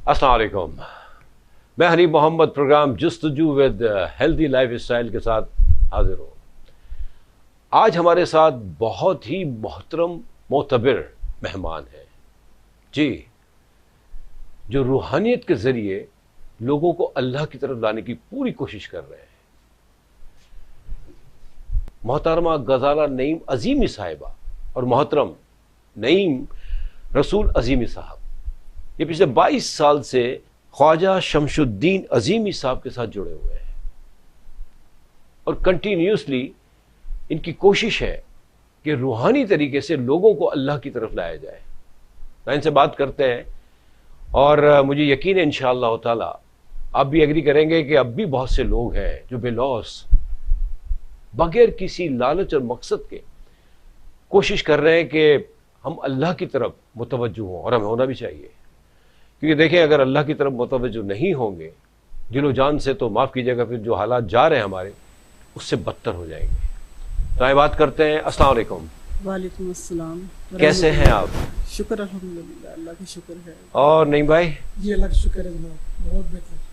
السلام علیکم، میں حنیف محمد پروگرام جستجو ود ہیلدی لائف اسٹائل کے ساتھ حاضر ہوں۔ آج ہمارے ساتھ بہت ہی محترم معتبر مہمان ہیں جی، جو روحانیت کے ذریعے لوگوں کو اللہ کی طرف لانے کی پوری کوشش کر رہے ہیں۔ محترمہ غزالہ نعیم عظیمی صاحبہ اور محترم نعیم رسول عظیمی صاحب، یہ پچھلے 22 سال سے خواجہ شمس الدین عظیمی صاحب کے ساتھ جڑے ہوئے ہیں اور کنٹینیوسلی ان کی کوشش ہے کہ روحانی طریقے سے لوگوں کو اللہ کی طرف لایا جائے۔ میں ان سے بات کرتے ہیں اور مجھے یقین ہے انشاءاللہ تعالی آپ بھی ایگری کریں گے کہ اب بھی بہت سے لوگ ہیں جو بے لوث بغیر کسی لالچ اور مقصد کے کوشش کر رہے ہیں کہ ہم اللہ کی طرف متوجہ ہوں، اور ہمیں ہونا بھی چاہیے، کیونکہ دیکھیں اگر اللہ کی طرف متوجہ نہیں ہوں گے دل و جان سے، تو معاف کیجیے گا پھر جو حالات جا رہے ہیں ہمارے اس سے بدتر ہو جائیں گے۔ تو آئے بات کرتے ہیں۔ السلام علیکم۔ وعلیکم السلام۔ کیسے ہیں آپ؟ شکر الحمدللہ، اللہ کا شکر ہے۔ اور نعیم بھائی؟ جی اللہ کا شکر ہے جناب، بہت بہتر۔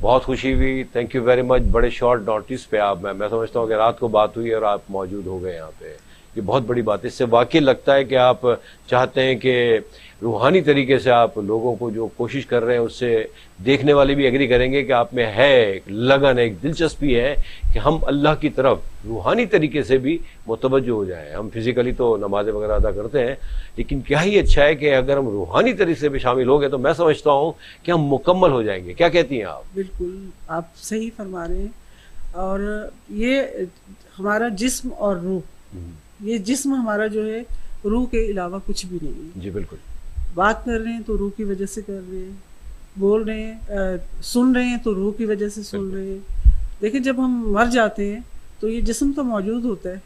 بہت خوشی ہوئی، تھینک یو ویری مچ۔ بڑے شارٹ نوٹس پہ آپ، میں سمجھتا ہوں کہ رات کو بات ہوئی اور آپ موجود ہو گئے یہاں پہ، یہ بہت بڑی بات ہے۔ اس سے واقعی لگتا ہے کہ آپ چاہتے ہیں کہ روحانی طریقے سے آپ لوگوں کو جو کوشش کر رہے ہیں اس سے دیکھنے والے بھی ایگری کریں گے کہ آپ میں ہے ایک لگن، ایک دلچسپی ہے کہ ہم اللہ کی طرف روحانی طریقے سے بھی متوجہ ہو جائیں۔ ہم فزیکلی تو نمازیں وغیرہ ادا کرتے ہیں، لیکن کیا ہی اچھا ہے کہ اگر ہم روحانی طریقے سے بھی شامل ہو گئے تو میں سمجھتا ہوں کہ ہم مکمل ہو جائیں گے۔ کیا کہتی ہیں آپ؟ بالکل آپ صحیح فرما رہے ہیں۔ اور یہ ہمارا جسم اور روح، یہ جسم ہمارا جو ہے روح کے علاوہ کچھ بھی نہیں ہے۔ جی بالکل۔ بات کر رہے ہیں تو روح کی وجہ سے کر رہے ہیں، بول رہے ہیں، سن رہے ہیں تو روح کی وجہ سے سن رہے ہیں۔ دیکھیں جب ہم مر جاتے ہیں تو یہ جسم تو موجود ہوتا ہے،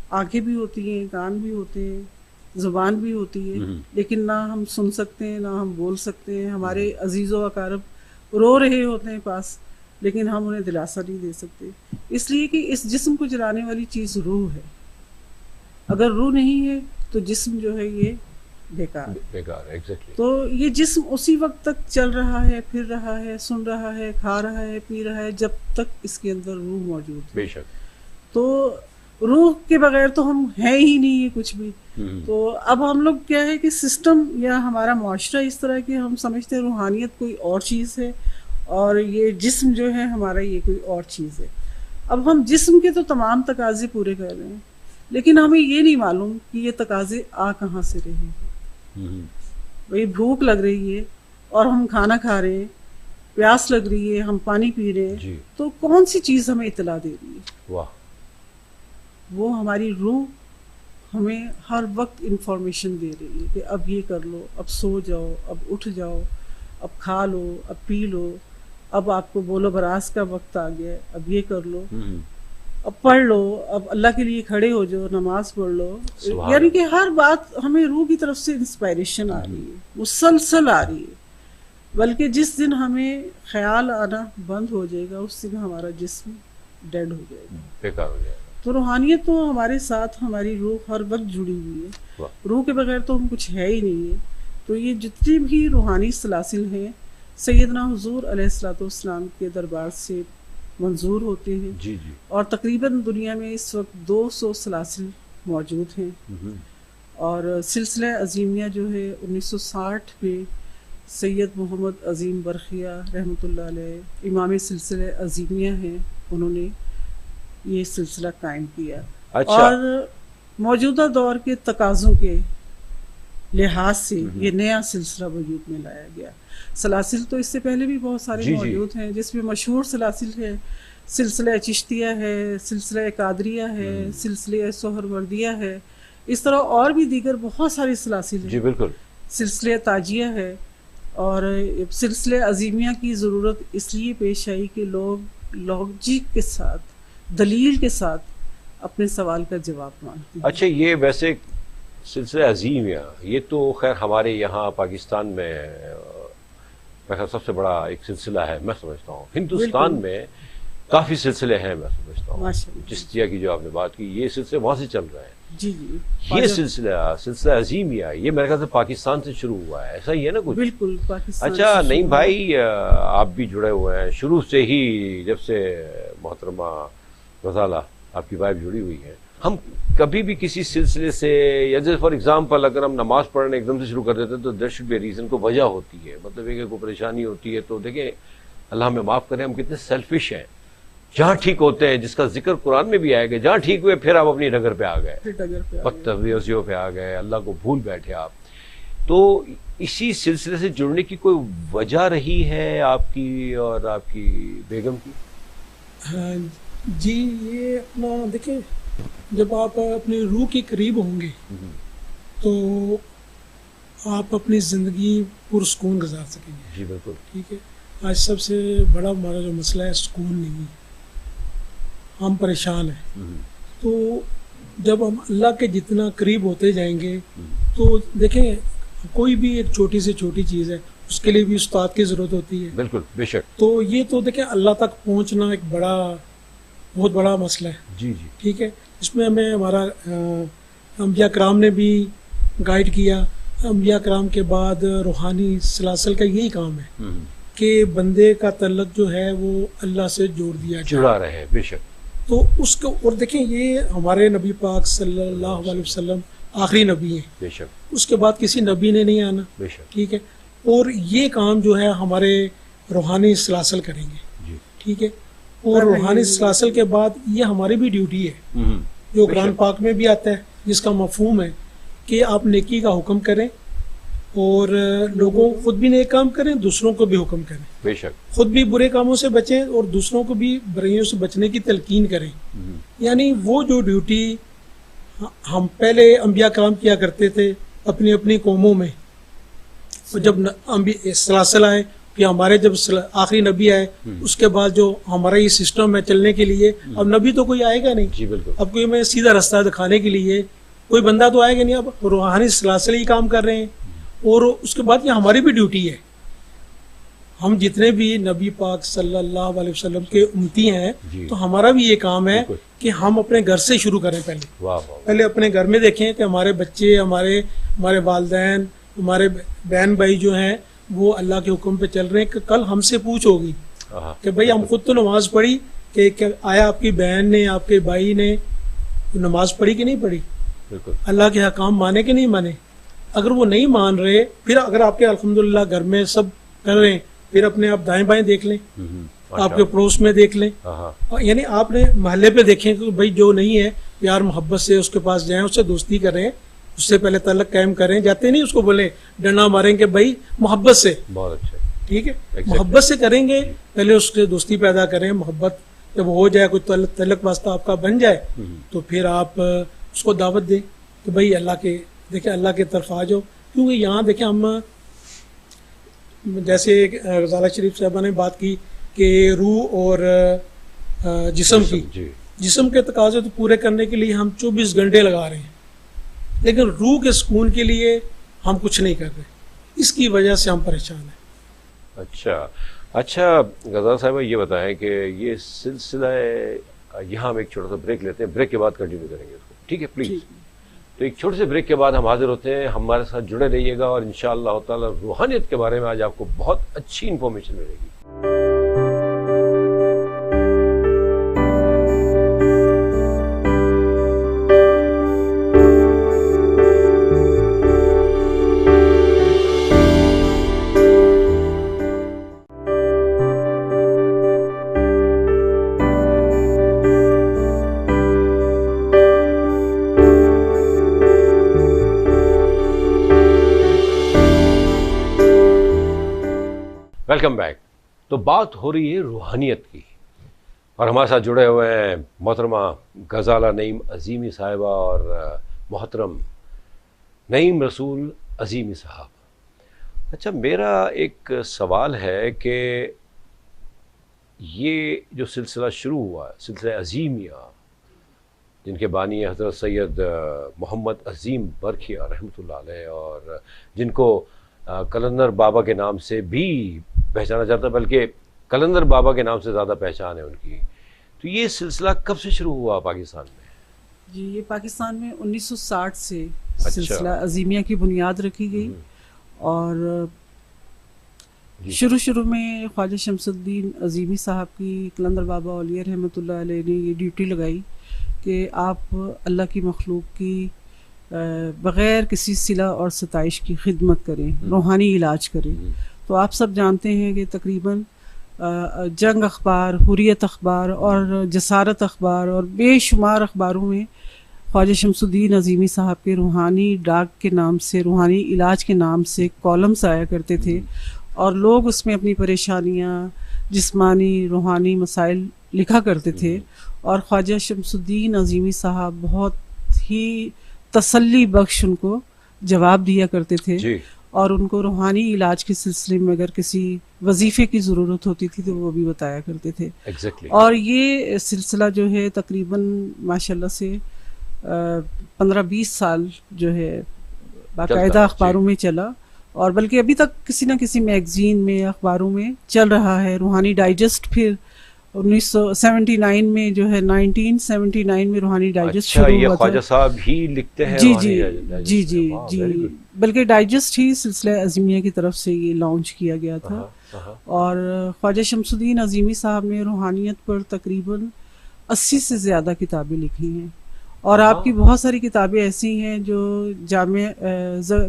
آنکھیں بھی ہوتی ہیں، کان بھی ہوتے ہیں، زبان بھی ہوتی ہے، لیکن نہ ہم سن سکتے ہیں نہ ہم بول سکتے ہیں۔ ہمارے عزیز و اقارب رو رہے ہوتے ہیں پاس، لیکن ہم انہیں دلاسا نہیں دے سکتے، اس لیے کہ اس جسم کو چلانے والی چیز روح ہے۔ اگر روح نہیں ہے تو جسم جو ہے یہ بیکار بیکار ہے۔ ایگزیکٹلی۔ تو یہ جسم اسی وقت تک چل رہا ہے، پھر رہا ہے، سن رہا ہے، کھا رہا ہے، پی رہا ہے، جب تک اس کے اندر روح موجود ہے۔ بے شک۔ تو روح کے بغیر تو ہم ہیں ہی نہیں ہے کچھ بھی۔ تو اب ہم لوگ کیا ہے کہ سسٹم یا ہمارا معاشرہ اس طرح کہ ہم سمجھتے ہیں روحانیت کوئی اور چیز ہے اور یہ جسم جو ہے ہمارا یہ کوئی اور چیز ہے۔ اب ہم جسم کے تو تمام تقاضے پورے کر رہے ہیں، لیکن ہمیں یہ نہیں معلوم کہ یہ تقاضے آ کہاں سے رہے ہیں۔ بھئی بھوک لگ رہی ہے اور ہم کھانا کھا رہے ہیں، پیاس لگ رہی ہے ہم پانی پی رہے ہیں، جی۔ تو کون سی چیز ہمیں اطلاع دے رہی ہے؟ واہ۔ وہ ہماری روح ہمیں ہر وقت انفارمیشن دے رہی ہے کہ اب یہ کر لو، اب سو جاؤ، اب اٹھ جاؤ، اب کھا لو، اب پی لو، اب آپ کو بولو براز کا وقت آ گیا، اب یہ کر لو، اب پڑھ لو، اب اللہ کے لیے کھڑے ہو جاؤ، نماز پڑھ لو۔ یعنی کہ ہر بات ہمیں روح کی طرف سے انسپائریشن آ رہی ہے، مسلسل آ رہی ہے۔ بلکہ جس دن ہمیں خیال آنا بند ہو جائے گا اس دن ہمارا جسم ڈیڈ ہو جائے گا، بیکار ہو جائے گا۔ تو روحانیت تو ہمارے ساتھ، ہماری روح ہر وقت جڑی ہوئی ہے، روح کے بغیر تو ہم کچھ ہے ہی نہیں ہے۔ تو یہ جتنی بھی روحانی سلاسل ہیں سیدنا حضور علیہ الصلوۃ والسلام کے دربار سے منظور ہوتے ہیں۔ جی جی۔ اور تقریباً دنیا میں اس وقت 200 سلاسل موجود ہیں، اور سلسلہ عظیمیہ جو ہے 1960 میں سید محمد عظیم برقیہ رحمۃ اللہ علیہ امام سلسلہ عظیمیہ ہیں، انہوں نے یہ سلسلہ قائم کیا۔ اچھا۔ اور موجودہ دور کے تقاضوں کے لحاظ سے یہ نیا سلسلہ وجود میں لایا گیا۔ سلاسل تو اس سے پہلے بھی بہت سارے موجود ہیں، جس میں مشہور سلاسل ہے سلسلہ چشتیہ ہے، سلسلہ قادریہ ہے، سلسلہ سہروردیہ ہے، اس طرح اور بھی دیگر بہت ساری سلاسل ہیں۔ جی بالکل۔ سلسلہ تاجیہ ہے، اور سلسلہ عظیمیہ کی ضرورت اس لیے پیش آئی کہ لوگ لاجک کے ساتھ، دلیل کے ساتھ اپنے سوال کا جواب مانگتے ہیں۔ اچھا، یہ ویسے سلسلہ عظیمیہ یہ تو خیر ہمارے یہاں پاکستان میں سب سے بڑا ایک سلسلہ ہے، میں سمجھتا ہوں ہندوستان میں کافی سلسلے ہیں میں سمجھتا ہوں. ماشاءاللہ. چشتیہ کی جو آپ نے بات کی یہ سلسلے وہاں سے چل رہے ہیں. جی جی یہ سلسلہ عظیمیہ یہ میرے خیال سے پاکستان سے شروع ہوا ہے, ایسا ہی ہے نا کچھ؟ بالکل پاکستان. اچھا نعیم بھائی آپ بھی جڑے ہوئے ہیں شروع سے ہی, جب سے محترمہ غزالہ آپ کی وائف جڑی ہوئی ہے. ہم کبھی بھی کسی سلسلے سے یا جیسے فار ایگزامپل اگر ہم نماز پڑھنے ایک دم سے شروع کر دیتے ہیں تو دیر شوڈ بی ریزن, کو وجہ ہوتی ہے, مطلب یہ کہ کوئی پریشانی ہوتی ہے. تو دیکھیں اللہ ہمیں معاف کرے ہم کتنے سیلفش ہیں. جہاں ٹھیک ہوتے ہیں جس کا ذکر قرآن میں بھی آئے گا, جہاں ٹھیک ہوئے پھر آپ اپنی ڈگر پہ آ گئے, بدتمیزیوں پہ آ گئے, اللہ کو بھول بیٹھے آپ. تو اسی سلسلے سے جڑنے کی کوئی وجہ رہی ہے آپ کی اور آپ کی بیگم کی؟ جی یہ اپنا دیکھیں, جب آپ اپنی روح کے قریب ہوں گے تو آپ اپنی زندگی پرسکون گزار سکیں گے. جی بالکل. ٹھیک ہے. آج سب سے بڑا ہمارا جو مسئلہ ہے سکون نہیں ہے, ہم پریشان ہیں. تو جب ہم اللہ کے جتنا قریب ہوتے جائیں گے تو دیکھیں کوئی بھی ایک چھوٹی سے چھوٹی چیز ہے اس کے لیے بھی استاد کی ضرورت ہوتی ہے. بالکل بے شک. تو یہ تو دیکھیں اللہ تک پہنچنا ایک بہت بڑا مسئلہ ہے. جی جی. ٹھیک ہے. اس میں ہمیں ہمارا انبیاء کرام نے بھی گائیڈ کیا. انبیاء کرام کے بعد روحانی سلاسل کا یہی کام ہے کہ بندے کا تعلق جو ہے وہ اللہ سے جوڑ دیا جائے, جڑا رہے. بے شک. تو اس کو اور دیکھیں یہ ہمارے نبی پاک صلی اللہ علیہ وسلم آخری نبی ہیں. بے شک. اس کے بعد کسی نبی نے نہیں آنا. بے شک. ٹھیک ہے. اور یہ کام جو ہے ہمارے روحانی سلاسل کریں گے. جی. ٹھیک ہے. اور روحانی سلاسل کے بعد یہ ہماری بھی ڈیوٹی ہے جو قرآن پاک میں بھی آتا ہے, جس کا مفہوم ہے کہ آپ نیکی کا حکم کریں اور لوگوں خود بھی نیک کام کریں, دوسروں کو بھی حکم کریں. بے شک. خود بھی برے کاموں سے بچیں اور دوسروں کو بھی برائیوں سے بچنے کی تلقین کریں. یعنی وہ جو ڈیوٹی ہم پہلے انبیاء کرام کیا کرتے تھے اپنی اپنی قوموں میں, جب سلاسل آئے کہ ہمارے جب آخری نبی آئے اس کے بعد جو ہمارا یہ سسٹم ہے چلنے کے لیے, اب نبی تو کوئی آئے گا نہیں. جی بالکل. اب کوئی میں سیدھا راستہ دکھانے کے لیے کوئی بندہ تو آئے گا نہیں. اب روحانی سلاسل ہی کام کر رہے ہیں. اور اس کے بعد یہ ہماری بھی ڈیوٹی ہے, ہم جتنے بھی نبی پاک صلی اللہ علیہ وسلم کے امتی ہیں تو ہمارا بھی یہ کام ہے کہ ہم اپنے گھر سے شروع کریں. پہلے اپنے گھر میں دیکھیں کہ ہمارے بچے, ہمارے والدین, ہمارے بہن بھائی جو ہیں وہ اللہ کے حکم پہ چل رہے ہیں. کہ کل ہم سے پوچھ ہوگی کہ بھئی ہم خود تو نماز پڑھی کہ آیا آپ کی بہن نے آپ کے بھائی نے نماز پڑھی کہ نہیں پڑھی, اللہ کے حکام مانے کہ نہیں مانے. اگر وہ نہیں مان رہے, پھر اگر آپ کے الحمدللہ گھر میں سب کر رہے ہیں, پھر اپنے آپ دائیں بائیں دیکھ لیں, آپ کے پڑوس میں دیکھ لیں, یعنی آپ نے محلے پہ دیکھیں کہ بھائی جو نہیں ہے پیار محبت سے اس کے پاس جائیں, اس سے دوستی کریں, اس سے پہلے تعلق قائم کریں. جاتے نہیں اس کو بولیں ڈنڈا ماریں کہ بھائی محبت سے. بہت اچھا. ٹھیک ہے. محبت سے کریں گے, پہلے اس سے دوستی پیدا کریں. محبت جب ہو جائے, کوئی تعلق واسطہ آپ کا بن جائے تو پھر آپ اس کو دعوت دیں کہ بھائی اللہ کے دیکھیں اللہ کی طرف آ جاؤ. کیونکہ یہاں دیکھیں ہم جیسے غزالہ شریف صاحبہ نے بات کی کہ روح اور جسم کی, جسم کے تقاضے تو پورے کرنے کے لیے ہم 24 گھنٹے لگا رہے ہیں, لیکن روح کے سکون کے لیے ہم کچھ نہیں کر رہے. اس کی وجہ سے ہم پریشان ہیں. اچھا غزالہ صاحبہ یہ بتائیں کہ یہ سلسلہ یہاں ہم ایک چھوٹا سا بریک لیتے ہیں, بریک کے بعد کنٹینیو کریں گے اس کو. ٹھیک ہے پلیز. تو ایک چھوٹے سے بریک کے بعد ہم حاضر ہوتے ہیں. ہمارے ساتھ جڑے رہیے گا اور انشاءاللہ تعالی روحانیت کے بارے میں آج آپ کو بہت اچھی انفارمیشن ملے گی. Welcome back. تو بات ہو رہی ہے روحانیت کی اور ہمارے ساتھ جڑے ہوئے ہیں محترمہ غزالہ نعیم عظیمی صاحبہ اور محترم نعیم رسول عظیمی صاحب. اچھا میرا ایک سوال ہے کہ یہ جو سلسلہ شروع ہوا ہے, سلسلہ عظیمیہ, جن کے بانی حضرت سید محمد عظیم برکھیہ رحمۃ اللہ علیہ, اور جن کو کلندر بابا کے نام سے بھی پہچانا جاتا ہے, بلکہ کلندر بابا کے نام سے زیادہ پہچان ہے ان کی. تو یہ سلسلہ کب سے شروع ہوا پاکستان میں؟ جی یہ پاکستان میں 1960 سے سلسلہ عظیمیہ کی بنیاد رکھی گئی، اور شروع میں خواجہ شمس الدین عظیمی صاحب کی قلندر بابا اولیاء رحمۃ اللہ علیہ نے یہ ڈیوٹی لگائی کہ آپ اللہ کی مخلوق کی بغیر کسی صلہ اور ستائش کی خدمت کریں، روحانی علاج کریں۔ تو آپ سب جانتے ہیں کہ تقریباً جنگ اخبار، حریت اخبار اور جسارت اخبار اور بے شمار اخباروں میں خواجہ شمس الدین عظیمی صاحب کے روحانی ڈاک کے نام سے، روحانی علاج کے نام سے کالمز آیا کرتے تھے، اور لوگ اس میں اپنی پریشانیاں، جسمانی روحانی مسائل لکھا کرتے تھے، اور خواجہ شمس الدین عظیمی صاحب بہت ہی تسلی بخش ان کو جواب دیا کرتے تھے، اور ان کو روحانی علاج کے سلسلے میں اگر کسی وظیفے کی ضرورت ہوتی تھی تو وہ بھی بتایا کرتے تھے۔ اور یہ سلسلہ جو ہے تقریباً ماشاءاللہ سے 15-20 سال جو ہے باقاعدہ اخباروں میں چلا، اور بلکہ ابھی تک کسی نہ کسی میگزین میں، اخباروں میں چل رہا ہے۔ روحانی ڈائجسٹ پھر 1979 میں جو ہے 1979 میں روحانی ڈائجسٹ شروع ہوا تھا۔ خواجہ صاحب ہی لکھتے ہیں؟ جی بلکہ ڈائجسٹ ہی سلسلہ عظیمیہ کی طرف سے یہ لانچ کیا گیا تھا، اور خواجہ شمس الدین عظیمی صاحب نے روحانیت پر تقریباً 80 سے زیادہ کتابیں لکھی ہیں، اور آپ کی بہت ساری کتابیں ایسی ہیں جو جامعہ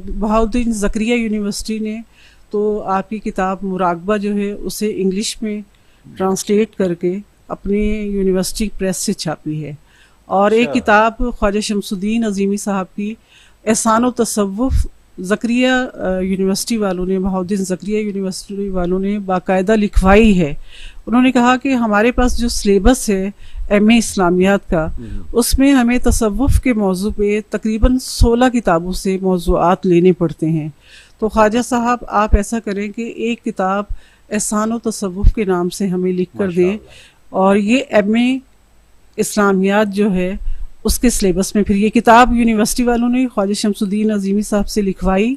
بہاؤالدین زکریا یونیورسٹی نے تو آپ کی کتاب مراقبہ جو ہے اسے انگلش میں ٹرانسلیٹ کر کے اپنی یونیورسٹی پریس سے چھاپی ہے، اور ایک کتاب خواجہ شمس الدین عظیمی صاحب کی احسان و تصوف زکریہ یونیورسٹی والوں نے، بہاؤالدین زکریا یونیورسٹی والوں نے باقاعدہ لکھوائی ہے۔ انہوں نے کہا کہ ہمارے پاس جو سلیبس ہے ایم اے اسلامیات کا، اس میں ہمیں تصوف کے موضوع پہ تقریباً 16 کتابوں سے موضوعات لینے پڑتے ہیں، تو خواجہ صاحب آپ ایسا کریں کہ ایک کتاب احسان و تصوف کے نام سے ہمیں لکھ کر دیں، اور یہ ایم اے اسلامیات جو ہے اس کے سلیبس میں پھر یہ کتاب یونیورسٹی والوں نے خواجہ شمس الدین عظیمی صاحب سے لکھوائی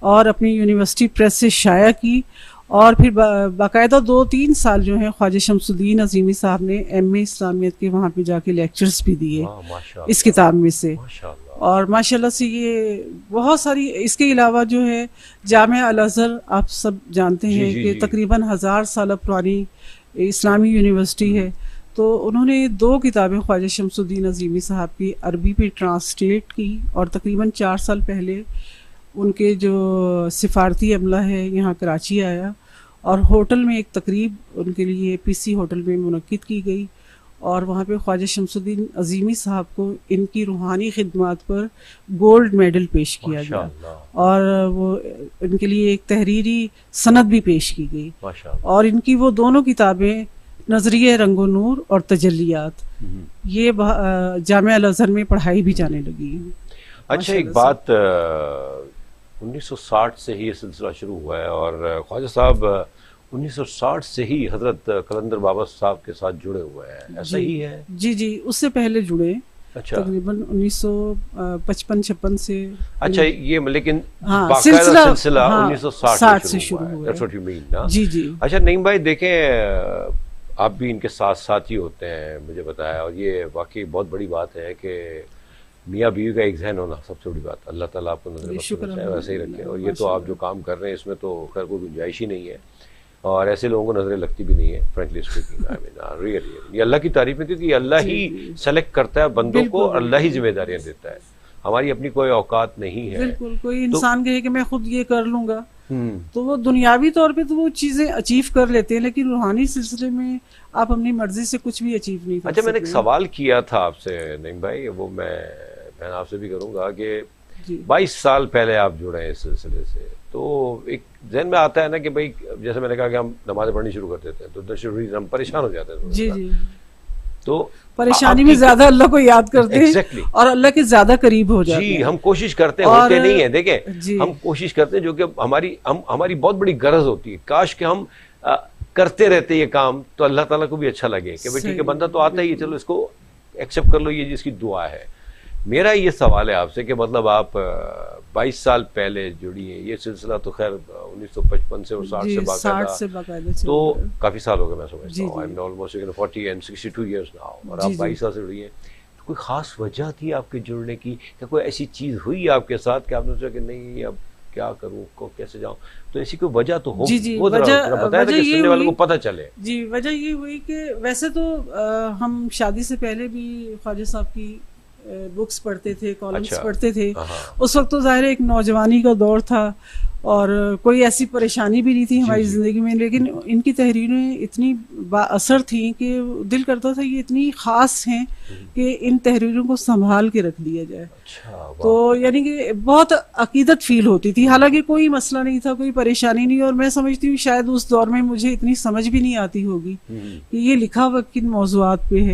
اور اپنی یونیورسٹی پریس سے شائع کی، اور پھر باقاعدہ 2-3 سال جو ہیں خواجہ شمس الدین عظیمی صاحب نے ایم اے اسلامیت کے وہاں پہ جا کے لیکچرز بھی دیے اس کتاب میں سے، اور ماشاءاللہ سے یہ بہت ساری۔ اس کے علاوہ جو ہے جامعہ الازہر آپ سب جانتے ہیں کہ تقریباً 1000 سالہ پرانی اسلامی یونیورسٹی ہے، تو انہوں نے 2 کتابیں خواجہ شمس الدین عظیمی صاحب کی عربی پہ ٹرانسلیٹ کی، اور تقریباً 4 سال پہلے ان کے جو سفارتی عملہ ہے یہاں کراچی آیا، اور ہوٹل میں ایک تقریب ان کے لیے پی سی ہوٹل میں منعقد کی گئی، اور وہاں پہ خواجہ شمس الدین عظیمی صاحب کو ان کی روحانی خدمات پر گولڈ میڈل پیش کیا گیا، اور وہ ان کے لیے ایک تحریری سند بھی پیش کی گئی، اور ان کی وہ دونوں کتابیں نظریہ رنگ و نور اور تجلیات یہ جامعہ الازہر میں پڑھائی بھی جانے لگی۔ اچھا ایک بات، 1960 سے ہی یہ سلسلہ شروع ہوا ہے، اور خواجہ صاحب 1960 سے ہی حضرت قلندر بابا صاحب کے ساتھ جڑے ہوئے ہیں، ایسا ہی ہے؟ جی اس سے پہلے جڑے، تقریباً 1955-56 سے۔ اچھا یہ لیکن باقاعدہ سلسلہ 1960 سے شروع ہوا ہے۔ جی اچھا نعیم بھائی دیکھیں، آپ بھی ان کے ساتھ ہی ہوتے ہیں مجھے بتایا، اور یہ واقعی بہت بڑی بات ہے کہ میاں بیوی کا ایک ذہن ہونا سب سے بڑی بات۔ اللہ تعالیٰ آپ کو نظر رکھے، ویسے ہی رکھے، اور یہ تو آپ جو کام کر رہے ہیں اس میں تو خیر کوئی گنجائش ہی نہیں ہے، اور ایسے لوگوں کو نظریں لگتی بھی نہیں ہے فرینکلی اسپیکنگ۔ یہ اللہ کی تعریف ہے، کیونکہ اللہ ہی سلیکٹ کرتا ہے بندوں کو، اللہ ہی ذمہ داریاں دیتا ہے، ہماری اپنی کوئی اوقات نہیں ہے۔ بالکل، کوئی انسان کہے کہ میں خود یہ کر لوں گا تو وہ دنیاوی طور پہ تو وہ چیزیں اچیو کر لیتے ہیں، لیکن روحانی سلسلے میں آپ اپنی مرضی سے کچھ بھی اچیو نہیں کر سکتے۔ اچھا میں نے ایک سوال کیا تھا آپ سے نعیم بھائی، وہ میں آپ سے بھی کروں گا کہ 22 سال پہلے آپ جڑے ہیں اس سلسلے سے، تو ایک ذہن میں آتا ہے نا کہ بھائی جیسے میں نے کہا کہ ہم نماز پڑھنی شروع کر دیتے ہیں تو ہم پریشان ہو جاتے ہیں، جی تو پریشانی میں زیادہ اللہ کو یاد کرتے ہیں اور اللہ کے زیادہ قریب ہو جاتے ہیں۔ جی ہم کوشش کرتے ہیں، ہوتے نہیں ہیں، دیکھیں ہم کوشش کرتے ہیں، جو کہ ہماری بہت بڑی غرض ہوتی ہے، کاش کہ ہم کرتے رہتے یہ کام تو اللہ تعالیٰ کو بھی اچھا لگے کہ بھائی ٹھیک ہے بندہ تو آتا ہی ہے، چلو اس کو ایکسیپٹ کر لو، یہ جس کی دعا ہے۔ میرا یہ سوال ہے آپ سے کہ مطلب آپ 22 سال پہلے جڑی ہیں, یہ سلسلہ تو خیر 1955 سے اور 60 سے باقاعدہ, تو کافی سال ہو گئے میں سمجھتا ہوں, I'm almost 40 and 62 years now, اور آپ 22 سال سے جڑی ہیں. تو کوئی خاص وجہ تھی آپ کے جڑنے کی, یا کوئی ایسی چیز ہوئی آپ کے ساتھ کہ آپ نے سوچا کہ نہیں اب کیا کروں, کو کیسے جاؤں, تو ایسی کوئی وجہ تو ہوگی؟ جی وہ ذرا بتایا تھا کہ سننے والوں کو پتہ چلے. جی وجہ یہ ہوئی کہ ویسے تو ہم شادی سے پہلے بھی خواجہ صاحب کی بکس پڑھتے تھے, کالمز پڑھتے تھے. اس وقت تو ظاہر ایک نوجوانی کا دور تھا اور کوئی ایسی پریشانی بھی نہیں تھی ہماری زندگی میں, لیکن ان کی تحریریں اتنی با اثر تھیں کہ دل کرتا تھا یہ اتنی خاص ہیں کہ ان تحریروں کو سنبھال کے رکھ دیا جائے. تو یعنی کہ بہت عقیدت فیل ہوتی تھی, حالانکہ کوئی مسئلہ نہیں تھا, کوئی پریشانی نہیں, اور میں سمجھتی ہوں شاید اس دور میں مجھے اتنی سمجھ بھی نہیں آتی ہوگی کہ یہ لکھا ہوا کن موضوعات پہ ہے,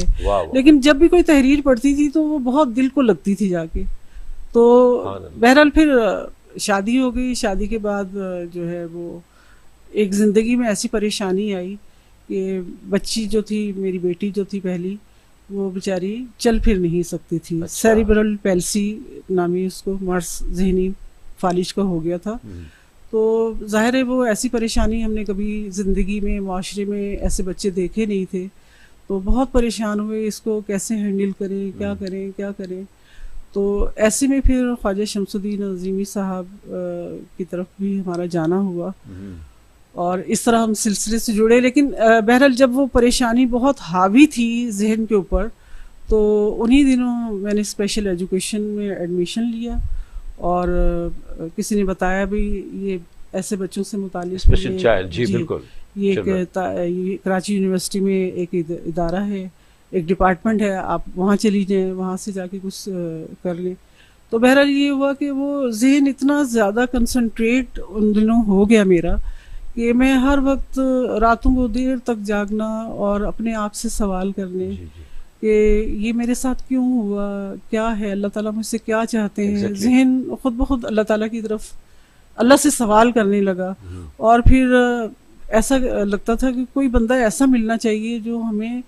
لیکن جب بھی کوئی تحریر پڑھتی تھی تو وہ بہت دل کو لگتی تھی جا کے. تو بہرحال پھر شادی ہو گئی. شادی کے بعد جو ہے وہ ایک زندگی میں ایسی پریشانی آئی کہ بچی جو تھی, میری بیٹی جو تھی پہلی, وہ بیچاری چل پھر نہیں سکتی تھی. سیریبرل پیلسی نامی اس کو مرض ذہنی فالج کا ہو گیا تھا. تو ظاہر ہے وہ ایسی پریشانی ہم نے کبھی زندگی میں, معاشرے میں ایسے بچے دیکھے نہیں تھے. تو بہت پریشان ہوئے, اس کو کیسے ہینڈل کریں, کیا کریں کیا کریں. تو ایسے میں پھر خواجہ شمس الدین عظیمی صاحب کی طرف بھی ہمارا جانا ہوا, اور اس طرح ہم سلسلے سے جڑے. لیکن بہرحال جب وہ پریشانی بہت حاوی تھی ذہن کے اوپر, تو انہی دنوں میں نے اسپیشل ایجوکیشن میں ایڈمیشن لیا, اور کسی نے بتایا بھی یہ ایسے بچوں سے متعلق یہ کراچی یونیورسٹی میں ایک ادارہ ہے, ایک ڈپارٹمنٹ ہے, آپ وہاں چلی جائیں, وہاں سے جا کے کچھ کر لیں. تو بہرحال یہ ہوا کہ وہ ذہن اتنا زیادہ کنسنٹریٹ ان دنوں ہو گیا میرا کہ میں ہر وقت راتوں کو دیر تک جاگنا اور اپنے آپ سے سوال کرنے کہ یہ میرے ساتھ کیوں ہوا, کیا ہے, اللہ تعالیٰ مجھ سے کیا چاہتے ہیں. ذہن خود بخود اللہ تعالیٰ کی طرف, اللہ سے سوال کرنے لگا. اور پھر ایسا لگتا تھا کہ کوئی بندہ ایسا ملنا چاہیے جو ہمیں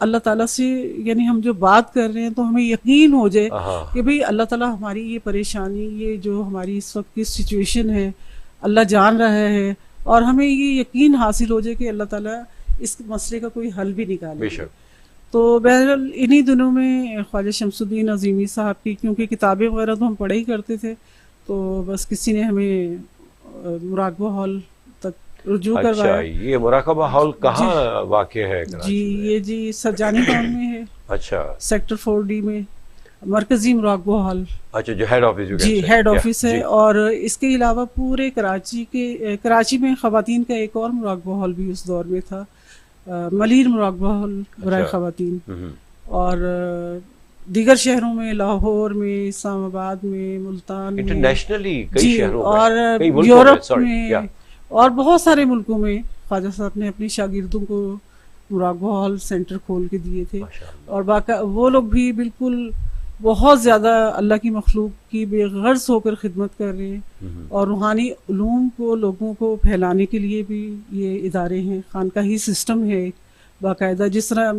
اللہ تعالیٰ سے, یعنی ہم جو بات کر رہے ہیں تو ہمیں یقین ہو جائے کہ بھئی اللہ تعالیٰ ہماری یہ پریشانی, یہ جو ہماری اس وقت کی سچویشن ہے, اللہ جان رہا ہے, اور ہمیں یہ یقین حاصل ہو جائے کہ اللہ تعالیٰ اس مسئلے کا کوئی حل بھی نکالے. تو بہرحال انہی دنوں میں خواجہ شمس الدین عظیمی صاحب کی, کیونکہ کتابیں وغیرہ تو ہم پڑھے ہی کرتے تھے, تو بس کسی نے ہمیں مراقبہ ہال تک رجوع کروایا. یہ مراقبہ ہال کہاں واقع ہے؟ جی یہ جی سرجانی ٹاؤن میں ہے. اچھا, سیکٹر 4D میں مرکزی مراقبہ ہال. اچھا, جو ہیڈ آفس, جی ہیڈ آفس ہے. اور اس کے علاوہ پورے کراچی میں خواتین کا ایک اور مراقبہ ہال بھی اس دور میں تھا, ملیر مراقبہ ہال برائے خواتین. اور دیگر شہروں میں, لاہور میں, اسلام آباد میں, ملتان میں, انٹرنیشنلی کئی شہروں میں, اور یورپ میں, اور بہت سارے ملکوں میں خواجہ صاحب نے اپنی شاگردوں کو مراقبہ ہال سینٹر کھول کے دیے تھے. اور وہ لوگ بھی بالکل بہت زیادہ اللہ کی مخلوق کی بے غرض ہو کر خدمت کر رہے ہیں, اور روحانی علوم کو لوگوں کو پھیلانے کے لیے بھی یہ ادارے ہیں. خانقاہی سسٹم ہے باقاعدہ, جس طرح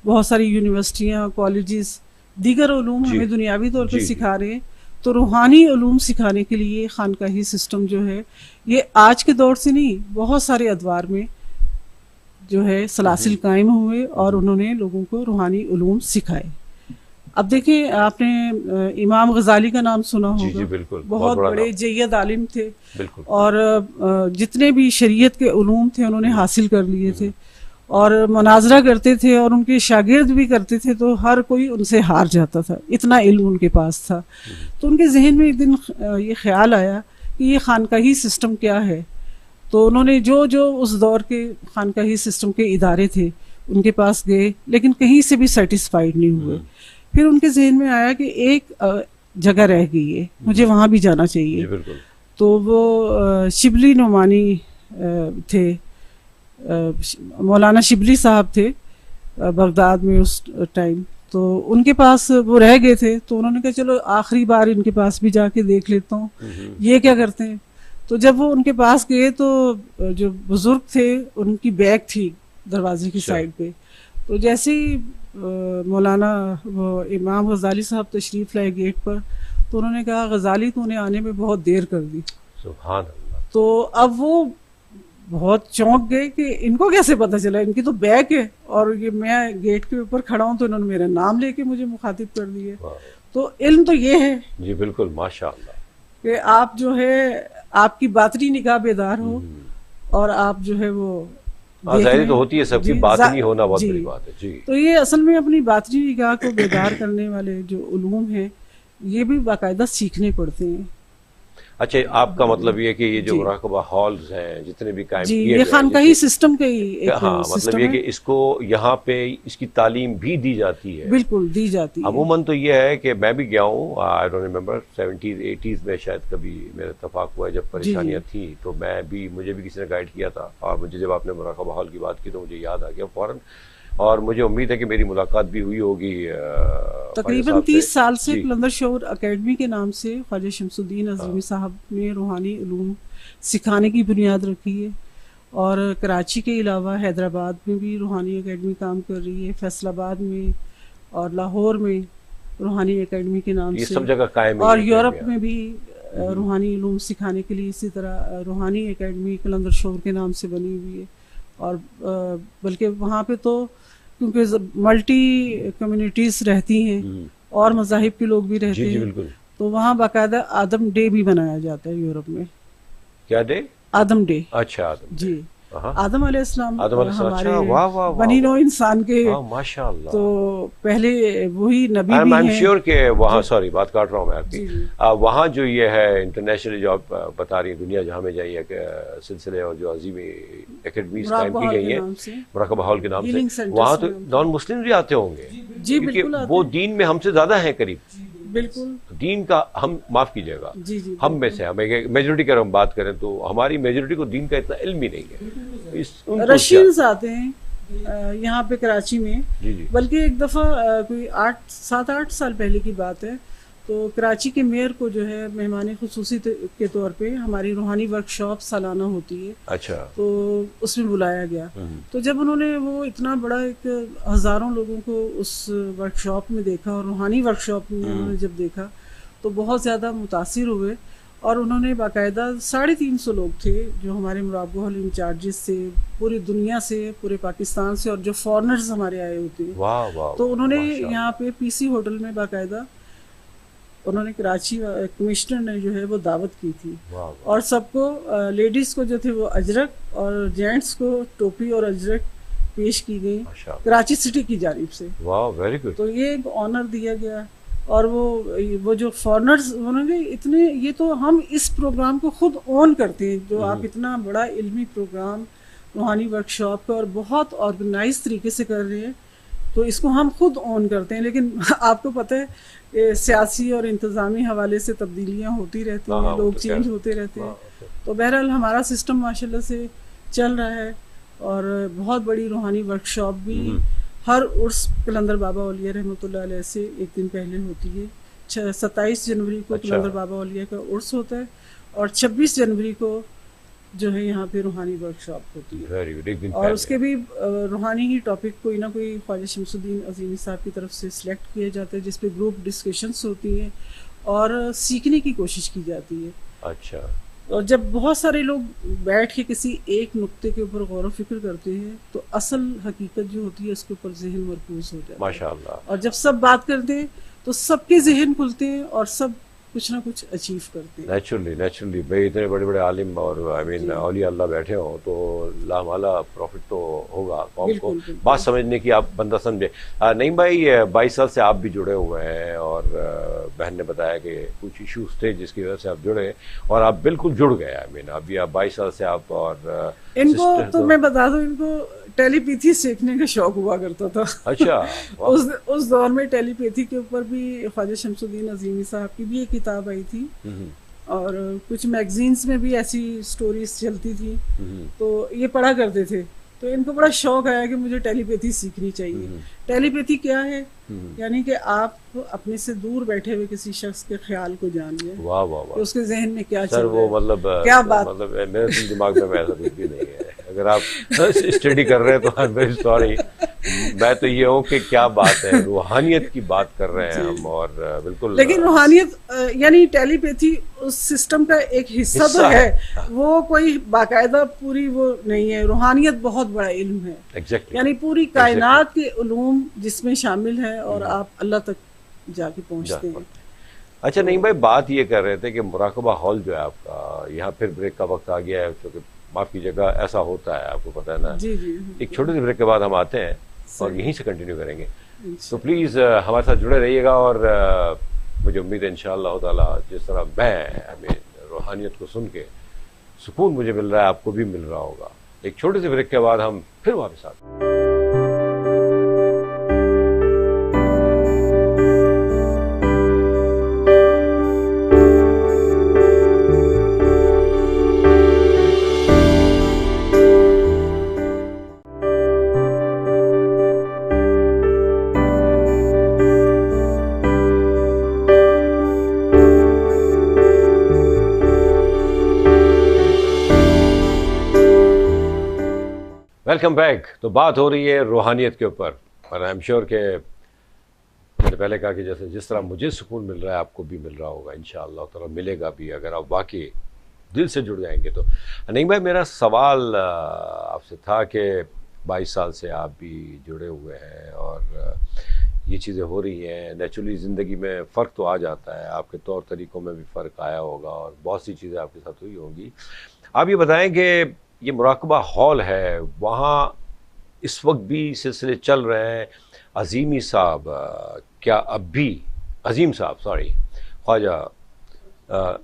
بہت ساری یونیورسٹیاں, کالجز دیگر علوم ہمیں دنیاوی طور پر سکھا رہے ہیں, تو روحانی علوم سکھانے کے لیے خانقاہی سسٹم جو ہے یہ آج کے دور سے نہیں, بہت سارے ادوار میں جو ہے سلاسل قائم ہوئے اور انہوں نے لوگوں کو روحانی علوم سکھائے. اب دیکھیں, آپ نے امام غزالی کا نام سنا ہوگا, بہت بڑے جید عالم تھے, اور جتنے بھی شریعت کے علوم تھے انہوں نے حاصل کر لیے تھے, اور مناظرہ کرتے تھے, اور ان کے شاگرد بھی کرتے تھے, تو ہر کوئی ان سے ہار جاتا تھا, اتنا علم ان کے پاس تھا. تو ان کے ذہن میں ایک دن یہ خیال آیا کہ یہ خانقاہی سسٹم کیا ہے. تو انہوں نے جو اس دور کے خانقاہی سسٹم کے ادارے تھے ان کے پاس گئے, لیکن کہیں سے بھی سیٹسفائیڈ نہیں ہوئے. پھر ان کے ذہن میں آیا کہ ایک جگہ رہ گئی ہے, مجھے وہاں بھی جانا چاہیے. تو وہ شبلی نعمانی تھے, مولانا شبلی صاحب تھے بغداد میں اس ٹائم. تو ان کے پاس وہ رہ گئے تھے, تو انہوں نے کہا چلو آخری بار ان کے پاس بھی جا کے دیکھ لیتا ہوں یہ کیا کرتے ہیں. تو جب وہ ان کے پاس گئے تو جو بزرگ تھے ان کی بیگ تھی دروازے کی سائڈ پہ, تو جیسے ہی مولانا وہ امام غزالی صاحب تشریف لائے گیٹ پر، تو انہوں نے کہا غزالی تو انہیں آنے میں بہت دیر کر دی. سبحان اللہ. تو اب وہ بہت چونک گئے کہ ان کو کیسے پتہ چلا، ان کی تو بیک ہے اور یہ میں گیٹ کے اوپر کھڑا ہوں تو انہوں نے میرا نام لے کے مجھے مخاطب کر دیے. تو علم تو یہ ہے جی بالکل ماشاء اللہ کہ آپ جو ہے آپ کی باطنی نگاہ بیدار ہو اور آپ جو ہے وہ ظاہری تو ہوتی ہے سب کی، جی، باطنی ہونا بہت جی. بڑی بات ہے. جی تو یہ اصل میں اپنی باطنی نگاہ کو بیدار کرنے والے جو علوم ہیں یہ بھی باقاعدہ سیکھنے پڑتے ہیں. اچھا آپ کا مطلب یہ کہ یہ جو جی. مراقبہ ہالز ہیں جتنے بھی قائم جی کیے یہ گئے خانقاہی سسٹم کا ہی ایک ہاں مطلب سسٹم یہ ہے. کہ اس کو یہاں پہ اس کی تعلیم بھی دی جاتی ہے. بالکل دی جاتی ہے. عموماً تو یہ ہے کہ میں بھی گیا ہوں، I don't remember 70s 80s میں شاید کبھی میرا اتفاق ہوا ہے جب پریشانیاں تھیں تو مجھے بھی کسی نے گائیڈ کیا تھا، اور مجھے جب آپ نے مراقبہ ہال کی بات کی تو مجھے یاد آ گیا فوراً، اور مجھے امید ہے کہ میری ملاقات بھی ہوئی ہوگی تقریباً 30 سال سے قلندر شعور اکیڈمی کے نام سے خواجہ شمس الدین عظیمی صاحب نے روحانی علوم سکھانے کی بنیاد رکھی ہے، اور کراچی کے علاوہ حیدرآباد میں بھی روحانی اکیڈمی کام کر رہی ہے، فیصل آباد میں اور لاہور میں روحانی اکیڈمی کے نام یہ سے، سب جگہ قائم ہے، اور یورپ میں بھی روحانی علوم سکھانے کے لیے اسی طرح روحانی اکیڈمی قلندر شعور کے نام سے بنی ہوئی ہے. اور بلکہ وہاں پہ تو کیونکہ ملٹی کمیونٹیز رہتی ہیں اور مذاہب کے لوگ بھی رہتے جی ہیں، بالکل. تو وہاں باقاعدہ آدم ڈے بھی منایا جاتا ہے یورپ میں. کیا ڈے؟ آدم ڈے. اچھا آدم جی آدم علیہ السلام ہمارے بنی نوع انسان کے ماشاء اللہ تو پہلے وہی نبی بھی I'm ہیں. sure کہ وہاں سوری بات کاٹ رہا ہوں میں آپ کی، وہاں جو یہ ہے انٹرنیشنل جو آپ بتا رہی ہیں دنیا جہاں میں جائیے کہ سلسلے اور جو عظیم اکیڈمیز قائم کی گئی ہیں مراقبہ ہال کے نام سے، وہاں تو نان مسلم بھی آتے ہوں گے جی بالکل وہ دین میں ہم سے زیادہ ہیں قریب. بالکل دین کا ہم معاف کیجیے گا جی جی ہم میں سے ہمیں میجورٹی کی اگر ہم بات کریں تو ہماری میجورٹی کو دین کا اتنا علم ہی نہیں ہے. رشینز آتے ہیں یہاں پہ کراچی میں، جی جی بلکہ ایک دفعہ کوئی 7-8 سال پہلے کی بات ہے، تو کراچی کے میئر کو جو ہے مہمان خصوصی کے طور پہ ہماری روحانی ورکشاپ سالانہ ہوتی ہے، اچھا تو اس میں بلایا گیا. تو جب انہوں نے وہ اتنا بڑا ایک ہزاروں لوگوں کو اس ورکشاپ میں دیکھا اور روحانی ورکشاپ میں انہوں نے جب دیکھا تو بہت زیادہ متاثر ہوئے، اور انہوں نے باقاعدہ 350 لوگ تھے جو ہمارے مراقبہ ہال انچارجز سے پوری دنیا سے، پورے پاکستان سے، اور جو فارنرز ہمارے آئے ہوتے ہیں، واہ واہ تو انہوں نے یہاں پہ پی سی ہوٹل میں باقاعدہ انہوں نے کراچی کمشنر نے جو ہے وہ دعوت کی تھی، اور سب کو لیڈیز کو جو تھے وہ اجرک اور جینٹس کو ٹوپی اور اجرک پیش کی گئی کراچی سٹی کی جانب سے. واہ ویری گڈ. تو یہ ایک آنر دیا گیا، اور وہ جو فارنرز انہوں نے اتنے، یہ تو ہم اس پروگرام کو خود اون کرتے ہیں، جو آپ اتنا بڑا علمی پروگرام روحانی ورکشاپ کا اور بہت آرگنائز طریقے سے کر رہے ہیں، تو اس کو ہم خود اون کرتے ہیں. لیکن آپ کو پتہ ہے سیاسی اور انتظامی حوالے سے تبدیلیاں ہوتی رہتی ہیں، لوگ چینج ہوتے رہتے ہیں. تو بہرحال ہمارا سسٹم ماشاءاللہ سے چل رہا ہے، اور بہت بڑی روحانی ورکشاپ بھی ہر عرس قلندر بابا اولیاء رحمۃ اللہ علیہ سے ایک دن پہلے ہوتی ہے. 27 جنوری کو قلندر بابا اولیاء کا عرس ہوتا ہے، اور 26 جنوری کو جو ہے یہاں پہ روحانی ورکشاپ ہوتی ہے، اور اس کے بھی روحانی ہی ٹاپک کوئی نہ کوئی خواجہ شمس الدین عظیمی صاحب کی طرف سے سلیکٹ کیا جاتا ہے، جس پہ گروپ ڈسکشنز ہوتی ہیں اور سیکھنے کی کوشش کی جاتی ہے. اچھا. اور جب بہت سارے لوگ بیٹھ کے کسی ایک نقطے کے اوپر غور و فکر کرتے ہیں تو اصل حقیقت جو ہوتی ہے اس کے اوپر ذہن مرکوز ہو جاتا ہے. ماشاءاللہ. اور جب سب بات کرتے ہیں تو سب کے ذہن کھلتے ہیں اور سب کچھ نہ کچھ اچیو کرتے ہیں. نیچرلی بھائی اتنے بڑے بڑے عالم اور اولیاء اللہ بیٹھے ہوں تو لامالا پروفٹ تو ہوگا قوم کو بات سمجھنے کی. آپ بندہ سمجھے. نہیں بھائی 22 سال سے آپ بھی جڑے ہوئے ہیں، اور بہن نے بتایا کہ کچھ ایشوز تھے جس کی وجہ سے آپ جڑے، اور آپ بالکل جڑ گئے. ابھی آپ 22 سال سے آپ، اور ان کو تو میں بتا دوں ان کو ٹیلی پیتھی سیکھنے کا شوق ہوا کرتا تھا. اچھا. اس دور میں ٹیلی پیتھی کے اوپر بھی خواجہ شمس الدین عظیمی صاحب کی بھی ایک کتاب آئی تھی، اور کچھ میگزینز میں بھی ایسی سٹوریز چلتی تھی، تو یہ پڑھا کرتے تھے. تو ان کو بڑا شوق آیا کہ مجھے ٹیلی پیتھی سیکھنی چاہیے. ٹیلیپیتھی کیا ہے؟ یعنی کہ آپ اپنے سے دور بیٹھے ہوئے کسی شخص کے خیال کو جان لیں. واہ واہ واہ. اس کے ذہن میں کیا سر چل وہ رہا ہے، مطلب کیا بات، مطلب میرے دماغ میں ایسا کچھ بھی نہیں ہے. اگر آپ اسٹڈی کر رہے ہیں تو آئی ایم ویری سوری. میں تو یہ ہوں کہ کیا بات ہے، روحانیت کی بات کر رہے ہیں ہم، اور بالکل. لیکن روحانیت یعنی ٹیلیپیتھی اس سسٹم کا ایک حصہ تو ہے، وہ کوئی باقاعدہ پوری وہ نہیں ہے. روحانیت بہت بڑا علم ہے. ایگزیکٹلی. یعنی پوری کائنات کے علوم جس میں شامل ہے اور آپ اللہ تک جا کے پہنچتے ہیں. اچھا نہیں بھائی، بات یہ کر رہے تھے کہ مراقبہ ہال جو ہے آپ کا، یہاں پھر بریک کا وقت آ گیا ہے، کیونکہ معاف کیجیے گا ایسا ہوتا ہے، آپ کو پتہ ہے نا. جی جی. ایک چھوٹے سے بریک کے بعد ہم آتے ہیں اور یہیں سے کنٹینیو کریں گے. تو پلیز ہمارے ساتھ جڑے رہیے گا، اور مجھے امید ہے انشاءاللہ تعالی جس طرح میں روحانیت کو سن کے سکون مجھے مل رہا ہے، آپ کو بھی مل رہا ہوگا. ایک چھوٹے سے بریک کے بعد ہم پھر واپس آتے ہیں. Welcome back. تو بات ہو رہی ہے روحانیت کے اوپر، اور آئی ایم شیور کہ میں نے پہلے کہا کہ جس طرح مجھے سکون مل رہا ہے آپ کو بھی مل رہا ہوگا، انشاءاللہ تعالی ملے گا بھی اگر آپ واقعی دل سے جڑ جائیں گے. تو نہیں بھائی، میرا سوال آپ سے تھا کہ 22 سال سے آپ بھی جڑے ہوئے ہیں اور یہ چیزیں ہو رہی ہیں. نیچرلی زندگی میں فرق تو آ جاتا ہے، آپ کے طور طریقوں میں بھی فرق آیا ہوگا اور بہت سی چیزیں آپ کے ساتھ ہوئی ہوں گی. آپ یہ بتائیں کہ یہ مراقبہ ہال ہے، وہاں اس وقت بھی سلسلے چل رہے ہیں. عظیمی صاحب کیا اب بھی عظیمی خواجہ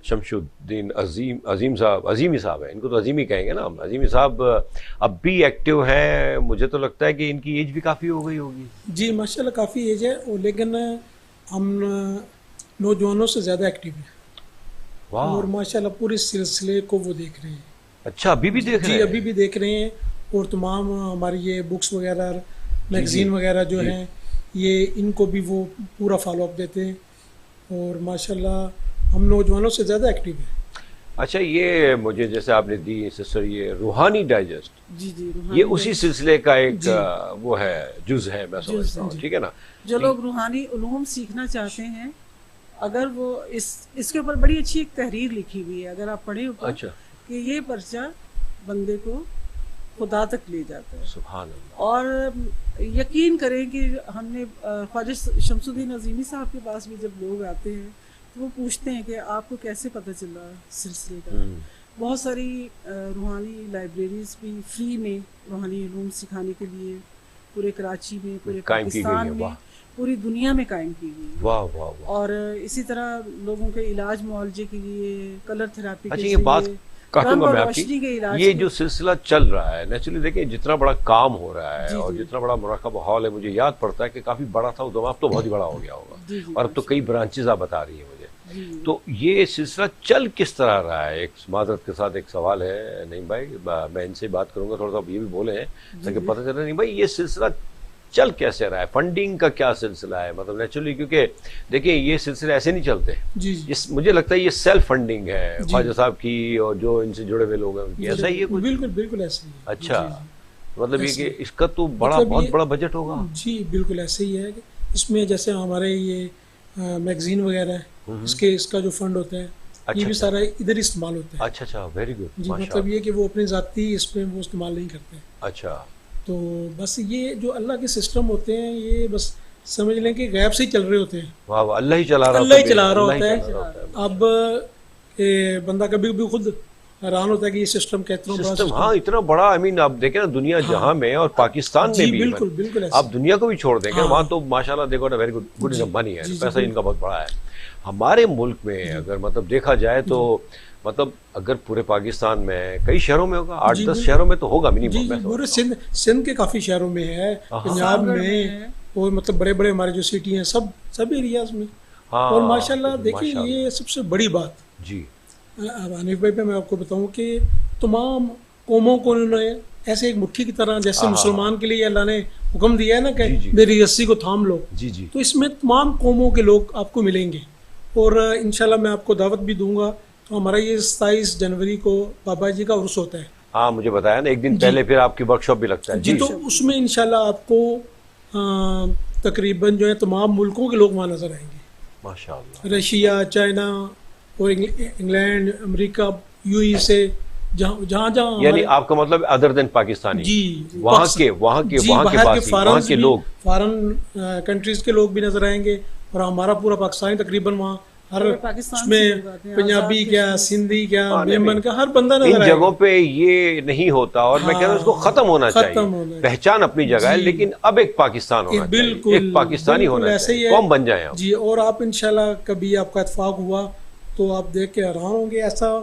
شمش الدین عظیمی صاحب ہیں، ان کو تو عظیمی کہیں گے نا ہم. عظیمی صاحب اب بھی ایکٹیو ہیں. مجھے تو لگتا ہے کہ ان کی ایج بھی کافی ہو گئی ہوگی. جی ماشاءاللہ کافی ایج ہے، لیکن ہم نوجوانوں سے زیادہ ایکٹیو ہیں اور ماشاءاللہ پورے سلسلے کو وہ دیکھ رہے ہیں. اچھا ابھی بھی دیکھ رہے ہیں؟ جی ابھی بھی دیکھ رہے ہیں، اور تمام ہماری یہ بکس وغیرہ میگزین وغیرہ جو ہیں یہ ان کو بھی وہ پورا فالو اپ دیتے ہیں، اور ماشاءاللہ ہم نوجوانوں سے زیادہ ایکٹیو ہیں. اچھا یہ مجھے جیسے آپ نے دی سسٹر یہ روحانی ڈائجسٹ، جی جی یہ اسی سلسلے کا ایک وہ ہے، جز ہے، میں سمجھتا ہوں. ٹھیک ہے نا. جو لوگ روحانی علوم سیکھنا چاہتے ہیں، اگر وہ اس کے اوپر بڑی اچھی ایک تحریر لکھی ہوئی ہے، اگر آپ پڑھیں اوپر، اچھا، کہ یہ پرچہ بندے کو خدا تک لے جاتا ہے. سبحان اللہ. اور یقین کریں کہ ہم نے خواجہ شمس الدین عظیمی صاحب کے پاس بھی جب لوگ آتے ہیں تو وہ پوچھتے ہیں کہ آپ کو کیسے پتہ چلا سلسلے کا. بہت ساری روحانی لائبریریز بھی فری میں روحانی علوم سکھانے کے لیے پورے کراچی میں، پورے پاکستان میں، پوری دنیا میں قائم کی گئی. واہ واہ واہ. اور اسی طرح لوگوں کے علاج معالجے کے لیے، کلر تھراپی کے اچھا لیے، یہ بات کہوں گا میں آپ کی، یہ جو جو سلسلہ چل رہا ہے نیچرلی دیکھیں جتنا بڑا کام ہو رہا ہے اور جتنا بڑا مراقبہ ہال ہے، مجھے یاد پڑتا ہے کہ کافی بڑا تھا اب تو بہت ہی بڑا ہو گیا ہوگا، اور اب تو کئی برانچز آپ بتا رہی ہیں مجھے. تو یہ سلسلہ چل کس طرح رہا ہے؟ ایک معذرت کے ساتھ ایک سوال ہے نہیں بھائی، میں ان سے بات کروں گا، تھوڑا سا یہ بھی بولیں تاکہ پتہ چلے نہیں بھائی یہ سلسلہ چل کیسے رہا ہے، فنڈنگ کا کیا سلسلہ ہے. مطلب نیچرلی کیونکہ دیکھیں یہ سلسلے ایسے نہیں چلتے. جی مجھے لگتا ہے یہ سیلف فنڈنگ ہے خواجہ صاحب کی اور جو ان سے جڑے ہوئے لوگ ہیں ان کی. ایسا ہی ہے کچھ؟ بالکل بالکل ایسا ہی ہے. اچھا مطلب یہ کہ اس کا تو بہت بڑا بجٹ ہوگا. جی بالکل ایسے ہی ہے. اس میں جیسے ہمارے یہ میگزین وغیرہ ہے، اس کا جو فنڈ ہوتا ہے یہ بھی سارا ادھر استعمال ہوتا ہے. اچھا اچھا، ویری گڈ. جی مطلب یہ کہ وہ اپنے ذاتی اس پہ وہ استعمال نہیں کرتے. اچھا تو بس یہ جو اللہ کے سسٹم ہوتے ہیں یہ بس سمجھ لیں کہ غیب سے ہی چل رہے ہوتے ہیں. واہ اللہ ہی چلا رہا ہوتا ہے. اب بندہ کبھی بھی خود حیران ہوتا ہے کہ یہ سسٹم کتنا بڑا. ہاں اتنا بڑا. آئی مین آپ دیکھیں نا دنیا جہاں میں اور پاکستان میں بھی، بالکل بالکل آپ دنیا کو بھی چھوڑ دیں گے وہاں تو ماشاءاللہ دیکھو نا ویری گڈ انکم منی ہے، پیسہ ان کا بہت بڑا ہے. ہمارے ملک میں اگر مطلب دیکھا جائے تو مطلب اگر پورے پاکستان میں کئی شہروں میں ہوگا، 8-10 شہروں میں تو ہوگا منیمم. پورے سندھ کے کافی شہروں میں ہے، پنجاب میں، اور مطلب بڑے بڑے ہمارے جو سٹی ہیں سب ایریاز میں. اور ماشاءاللہ دیکھیں یہ سب سے بڑی بات جی حنیف بھائی پہ میں آپ کو بتاؤں کہ تمام قوموں کو انہوں نے ایسے ایک مٹھی کی طرح جیسے مسلمان کے لیے اللہ نے حکم دیا ہے نا کہ جی جی میری رسی کو تھام لو، جی جی تو اس میں تمام قوموں کے لوگ آپ کو ملیں گے، اور انشاءاللہ میں آپ کو دعوت بھی دوں گا. تو ہمارا یہ 27 جنوری کو بابا جی کا عرس ہوتا ہے. ہاں مجھے بتایا نا ایک دن پہلے پھر آپ کی ورک شاپ بھی لگتا ہے. جی تو اس میں انشاءاللہ آپ کو تقریباً جو ہے تمام ملکوں کے لوگ وہاں نظر آئیں گے. ماشاء اللہ. رشیا، چائنا اور انگلینڈ، امریکہ، یو ای سے جہاں جہاں یعنی آپ کا مطلب ادر دین پاکستانی، جی وہاں کے باسی، وہاں کے لوگ، فارن کنٹریز کے لوگ بھی نظر آئیں گے، اور ہمارا پورا پاکستانی تقریباً وہاں ہر اس میں پنجابی کیا، سندھی کیا، بیمن کا ہر بندہ نظر ان آئے گا. جگہوں پہ یہ نہیں ہوتا، اور میں کہہ رہا ہوں اس کو ختم ہونا چاہیے. پہچان اپنی جگہ ہے لیکن اب ایک پاکستان ہونا چاہیے، بالکل ایک پاکستانی ہونا چاہیے، قوم بن جائیں جی. اور آپ انشاءاللہ کبھی آپ کا اتفاق ہوا تو آپ دیکھ کے حیران ہوں گے. ایسا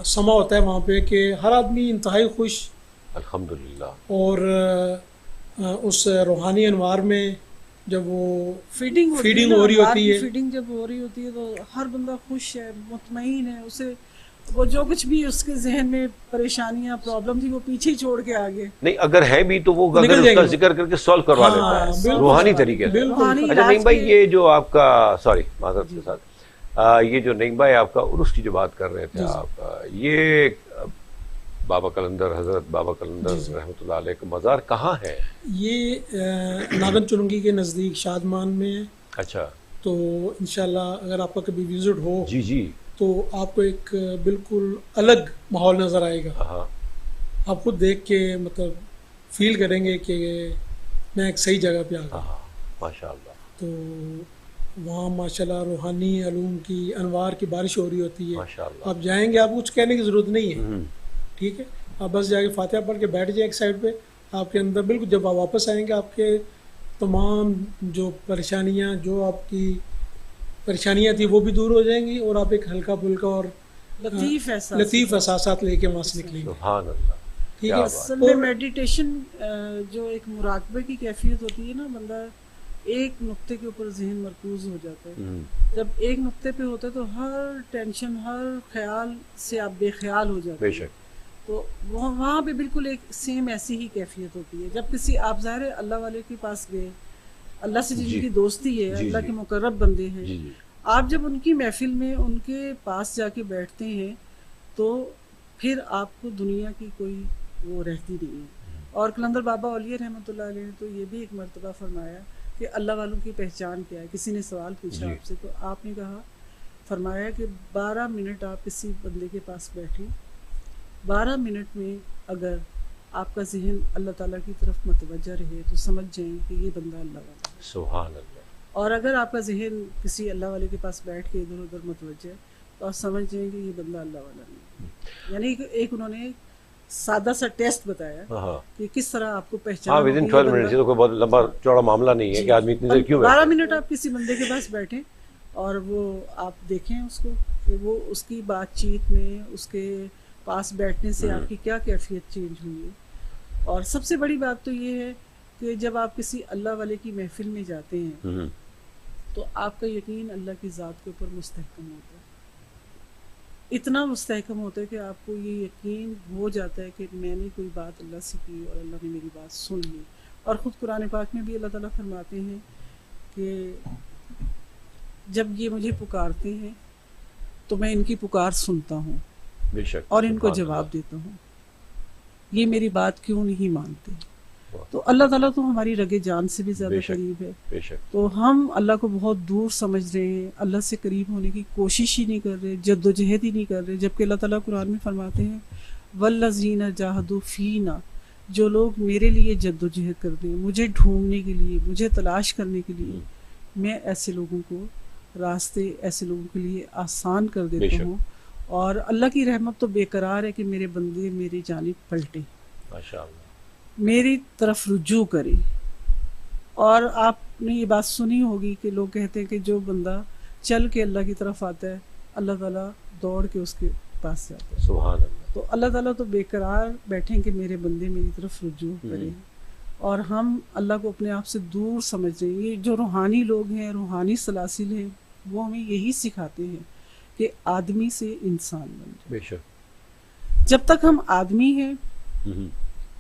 سما ہوتا ہے وہاں پہ کہ ہر آدمی انتہائی خوش، الحمدللہ. اور اس روحانی انوار میں جب وہ فیڈنگ ہو رہی ہوتی ہے، فیڈنگ جب ہو رہی ہوتی ہے تو ہر بندہ خوش ہے، مطمئن ہے. اسے وہ جو کچھ بھی اس کے ذہن میں پریشانیاں پرابلم تھی وہ پیچھے ہی چھوڑ کے آگے. نہیں اگر ہے بھی تو وہ اگر اس کا ذکر کر کے سولو کروا لیتا ہے روحانی طریقے سے. اچھا نعیم بھائی یہ جو آپ کا سوری معذرت کے ساتھ یہ جو نعیم بھائی آپ کا عرس کی جو بات کر رہے تھے آپ، یہ بابا قلندر، حضرت بابا قلندر رحمۃ اللہ علیہ کا مزار کہاں ہے؟ یہ ناگن چنگی کے نزدیک شادمان میں ہے. اچھا. تو انشاءاللہ اگر آپ کا کبھی وزٹ ہو جی جی تو آپ کو ایک بالکل الگ ماحول نظر آئے گا. ہاں آپ خود دیکھ کے مطلب فیل کریں گے کہ میں ایک صحیح جگہ پہ آ گیا. ماشاء اللہ. تو وہاں ماشاءاللہ روحانی علوم کی انوار کی بارش ہو رہی ہوتی ہے. ماشاء اللہ. آپ جائیں گے، آپ کچھ کہنے کی ضرورت نہیں ہے، ٹھیک ہے. آپ بس جا کے فاتحہ پڑھ کے بیٹھ جائیں ایک سائڈ پہ. آپ کے اندر بالکل جب آپ واپس آئیں گے آپ کے تمام جو پریشانیاں، جو آپ کی پریشانیاں تھیں وہ بھی دور ہو جائیں گی، اور آپ ایک ہلکا پھلکا اور لطیف احساسات لے کے وہاں سے نکلیں گے. سبحان اللہ. ٹھیک ہے. اصل میں میڈیٹیشن جو ایک مراقبے کی کیفیت ہوتی ہے نا، بندہ ایک نقطے کے اوپر ذہن مرکوز ہو جاتا ہے. جب ایک نقطے پہ ہوتا ہے تو ہر ٹینشن، ہر خیال سے آپ بے خیال ہو جاتے ہیں. بے شک. تو وہاں پہ بالکل ایک سیم ایسی ہی کیفیت ہوتی ہے. جب کسی آپ ظاہر ہے اللہ والے کے پاس گئے، اللہ سے جن کی دوستی ہے، اللہ کے مقرب بندے ہیں، آپ جب ان کی محفل میں ان کے پاس جا کے بیٹھتے ہیں تو پھر آپ کو دنیا کی کوئی وہ رہتی نہیں ہے. اور قلندر بابا اولیاء رحمۃ اللہ علیہ نے تو یہ بھی ایک مرتبہ فرمایا کہ اللہ والوں کی پہچان کیا ہے. کسی نے سوال پوچھا آپ سے تو آپ نے کہا، فرمایا کہ 12 منٹ آپ کسی بندے کے پاس بیٹھیں، 12 منٹ میں اگر آپ کا ذہن اللہ تعالیٰ کی طرف متوجہ رہے تو سمجھ جائیں کہ یہ بندہ اللہ والا ہے. سبحان اللہ. اور اگر آپ کا ذہن کسی اللہ والے کے پاس بیٹھ کے ادھر ادھر متوجہ ہے تو آپ سمجھ جائیں کہ یہ بندہ اللہ والا نہیں. یعنی ایک انہوں نے سادہ سا ٹیسٹ بتایا کہ کس طرح آپ کو پہچانا. With in 12 minute. یہ تو کوئی بہت لمبا چوڑا معاملہ نہیں ہے کہ آدمی اتنی دیر کیوں بیٹھے. 12 منٹ آپ کسی بندے کے پاس بیٹھیں اور وہ آپ دیکھیں اس کو کہ وہ اس کی بات چیت میں، اس کے پاس بیٹھنے سے آپ کی کیا کیفیت چینج ہوئی ہے. اور سب سے بڑی بات تو یہ ہے کہ جب آپ کسی اللہ والے کی محفل میں جاتے ہیں تو آپ کا یقین اللہ کی ذات کے اوپر مستحکم ہوتا ہے. اتنا مستحکم ہوتا ہے کہ آپ کو یہ یقین ہو جاتا ہے کہ میں نے کوئی بات اللہ سے کی اور اللہ نے میری بات سن لی. اور خود قرآن پاک میں بھی اللہ تعالیٰ فرماتے ہیں کہ جب یہ مجھے پکارتے ہیں تو میں ان کی پکار سنتا ہوں بے شک اور ان کو جواب دیتا ہوں. یہ میری بات کیوں نہیں مانتے؟ تو اللہ تعالیٰ تو ہماری رگ جان سے بھی زیادہ قریب ہے. تو ہم اللہ کو بہت دور سمجھ رہے ہیں، اللہ سے قریب ہونے کی کوشش ہی نہیں کر رہے، جد و جہد ہی نہیں کر رہے. جبکہ اللہ تعالیٰ قرآن میں فرماتے ہیں والذین جاہدوا فینا، جو لوگ میرے لیے جد و جہد کرتے ہیں، مجھے ڈھونڈنے کے لیے، مجھے تلاش کرنے کے لیے، میں ایسے لوگوں کو راستے، ایسے لوگوں کے لیے آسان کر دیتا ہوں. اور اللہ کی رحمت تو بے قرار ہے کہ میرے بندے میری جانب پلٹے، ماشاءاللہ، میری طرف رجوع کرے. اور آپ نے یہ بات سنی ہوگی کہ لوگ کہتے ہیں کہ جو بندہ چل کے اللہ کی طرف آتا ہے اللہ تعالیٰ دوڑ کے اس کے پاس جاتا ہے. سبحان اللہ. تو اللہ تعالیٰ تو بے قرار بیٹھیں کہ میرے بندے میری طرف رجوع کریں. اور ہم اللہ کو اپنے آپ سے دور سمجھ رہے ہیں. یہ جو روحانی لوگ ہیں، روحانی سلاسل ہیں، وہ ہمیں یہی سکھاتے ہیں کہ آدمی سے انسان بن جائے. بے شک. جب تک ہم آدمی ہیں